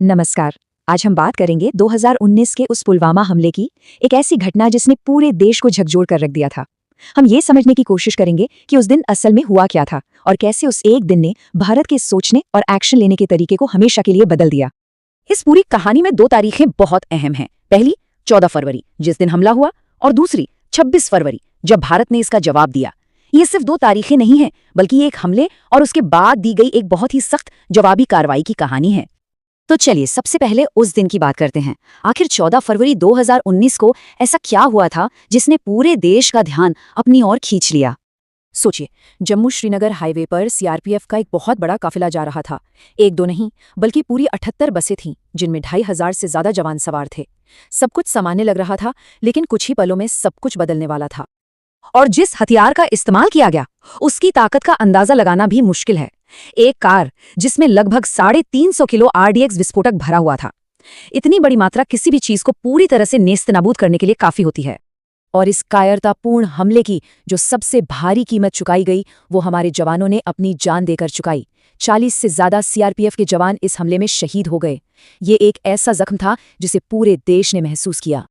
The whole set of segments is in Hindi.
नमस्कार। आज हम बात करेंगे 2019 के उस पुलवामा हमले की, एक ऐसी घटना जिसने पूरे देश को झकझोर कर रख दिया था। हम ये समझने की कोशिश करेंगे कि उस दिन असल में हुआ क्या था और कैसे उस एक दिन ने भारत के सोचने और एक्शन लेने के तरीके को हमेशा के लिए बदल दिया। इस पूरी कहानी में दो तारीखें बहुत अहम हैं। पहली 14 फरवरी जिस दिन हमला हुआ, और दूसरी 26 फरवरी जब भारत ने इसका जवाब दिया। ये सिर्फ दो तारीखें नहीं हैं, बल्कि एक हमले और उसके बाद दी गई एक बहुत ही सख्त जवाबी कार्रवाई की कहानी है। तो चलिए सबसे पहले उस दिन की बात करते हैं। आखिर 14 फरवरी 2019 को ऐसा क्या हुआ था जिसने पूरे देश का ध्यान अपनी ओर खींच लिया? सोचिए, जम्मू श्रीनगर हाईवे पर सीआरपीएफ का एक बहुत बड़ा काफिला जा रहा था। एक दो नहीं, बल्कि पूरी 78 बसें थीं, जिनमें 2500 से ज्यादा जवान सवार थे। सब कुछ सामान्य लग रहा था, लेकिन कुछ ही पलों में सब कुछ बदलने वाला था। और जिस हथियार का इस्तेमाल किया गया, उसकी ताकत का अंदाजा लगाना भी मुश्किल है। एक कार जिसमें लगभग 350 किलो आरडीएक्स विस्फोटक भरा हुआ था। इतनी बड़ी मात्रा किसी भी चीज को पूरी तरह से नेस्तनाबूद करने के लिए काफी होती है। और इस कायरतापूर्ण हमले की जो सबसे भारी कीमत चुकाई गई, वो हमारे जवानों ने अपनी जान देकर चुकाई। 40 से ज्यादा सीआरपीएफ के जवान इस हमले में शहीद हो गए। ये एक ऐसा जख्म था जिसे पूरे देश ने महसूस किया।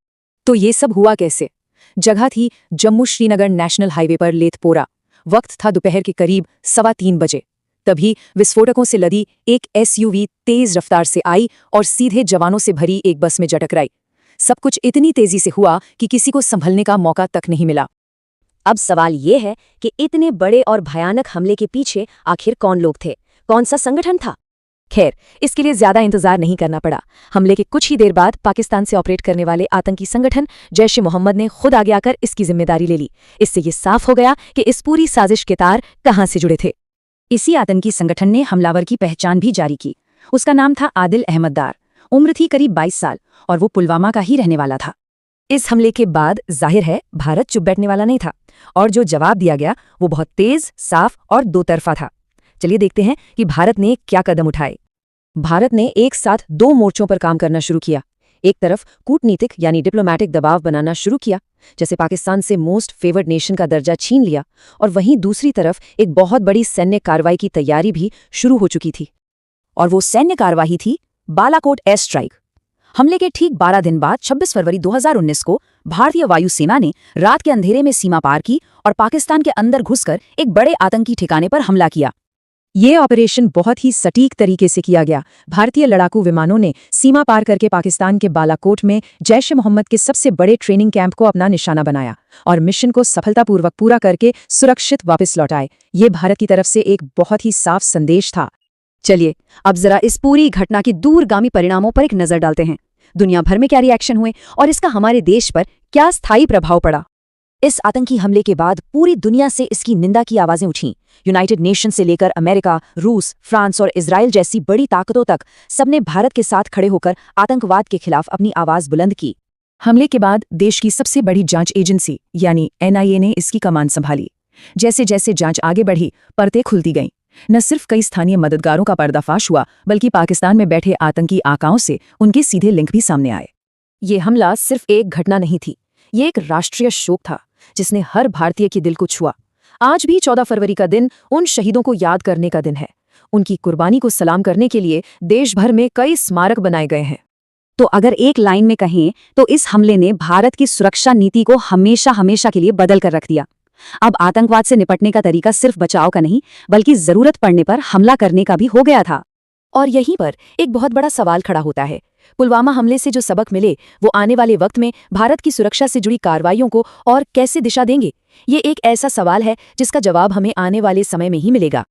तो ये सब हुआ कैसे? जगह थी जम्मू श्रीनगर नेशनल हाईवे पर लेथपोरा। वक्त था दोपहर के करीब 3:15 बजे। तभी विस्फोटकों से लदी एक एसयूवी तेज रफ्तार से आई और सीधे जवानों से भरी एक बस में जा टकराई। सब कुछ इतनी तेजी से हुआ कि किसी को संभलने का मौका तक नहीं मिला। अब सवाल ये है कि इतने बड़े और भयानक हमले के पीछे आखिर कौन लोग थे, कौन सा संगठन था? खैर, इसके लिए ज्यादा इंतजार नहीं करना पड़ा। हमले के कुछ ही देर बाद पाकिस्तान से ऑपरेट करने वाले आतंकी संगठन जैश ए मोहम्मद ने खुद आगे आकर इसकी जिम्मेदारी ले ली। इससे ये साफ हो गया कि इस पूरी साजिश के तार कहां से जुड़े थे। इसी आतंकी संगठन ने हमलावर की पहचान भी जारी की। उसका नाम था आदिल अहमद दार। उम्र थी करीब 22 साल और वो पुलवामा का ही रहने वाला था। इस हमले के बाद जाहिर है भारत चुप बैठने वाला नहीं था, और जो जवाब दिया गया वो बहुत तेज, साफ और दो तरफा था। चलिए देखते हैं कि भारत ने क्या कदम उठाए। भारत ने एक साथ दो मोर्चों पर काम करना शुरू किया। एक तरफ कूटनीतिक यानी डिप्लोमैटिक दबाव बनाना शुरू किया, जैसे पाकिस्तान से मोस्ट फेवर्ड नेशन का दर्जा छीन लिया, और वहीं दूसरी तरफ एक बहुत बड़ी सैन्य कार्रवाई की तैयारी भी शुरू हो चुकी थी। और वो सैन्य कार्रवाई थी बालाकोट एयर स्ट्राइक। हमले के ठीक 12 दिन बाद 26 फरवरी 2019 को भारतीय वायुसेना ने रात के अंधेरे में सीमा पार की और पाकिस्तान के अंदर घुसकर एक बड़े आतंकी ठिकाने पर हमला किया। ये ऑपरेशन बहुत ही सटीक तरीके से किया गया। भारतीय लड़ाकू विमानों ने सीमा पार करके पाकिस्तान के बालाकोट में जैश ए मोहम्मद के सबसे बड़े ट्रेनिंग कैंप को अपना निशाना बनाया और मिशन को सफलतापूर्वक पूरा करके सुरक्षित वापस लौटाए। ये भारत की तरफ से एक बहुत ही साफ संदेश था। चलिए अब जरा इस पूरी घटना की दूरगामी परिणामों पर एक नजर डालते हैं। दुनिया भर में क्या रिएक्शन हुए और इसका हमारे देश पर क्या स्थायी प्रभाव पड़ा? इस आतंकी हमले के बाद पूरी दुनिया से इसकी निंदा की आवाजें उठीं। यूनाइटेड नेशन से लेकर अमेरिका, रूस, फ्रांस और इजराइल जैसी बड़ी ताकतों तक सबने भारत के साथ खड़े होकर आतंकवाद के खिलाफ अपनी आवाज बुलंद की। हमले के बाद देश की सबसे बड़ी जांच एजेंसी यानी एनआईए ने इसकी कमान संभाली। जैसे जैसे जांच आगे बढ़ी, परतें खुलती गईं। न सिर्फ कई स्थानीय मददगारों का पर्दाफाश हुआ, बल्कि पाकिस्तान में बैठे आतंकी आकाओं से उनके सीधे लिंक भी सामने आए। ये हमला सिर्फ एक घटना नहीं थी, ये एक राष्ट्रीय शोक था जिसने हर भारतीय के दिल को छुआ। आज भी 14 फरवरी का दिन उन शहीदों को याद करने का दिन है। उनकी कुर्बानी को सलाम करने के लिए देश भर में कई स्मारक बनाए गए हैं। तो अगर एक लाइन में कहें तो इस हमले ने भारत की सुरक्षा नीति को हमेशा हमेशा के लिए बदल कर रख दिया। अब आतंकवाद से निपटने का तरीका सिर्फ बचाव का नहीं, बल्कि जरूरत पड़ने पर हमला करने का भी हो गया था। और यहीं पर एक बहुत बड़ा सवाल खड़ा होता है। पुलवामा हमले से जो सबक मिले, वो आने वाले वक्त में भारत की सुरक्षा से जुड़ी कार्रवाइयों को और कैसे दिशा देंगे? ये एक ऐसा सवाल है जिसका जवाब हमें आने वाले समय में ही मिलेगा।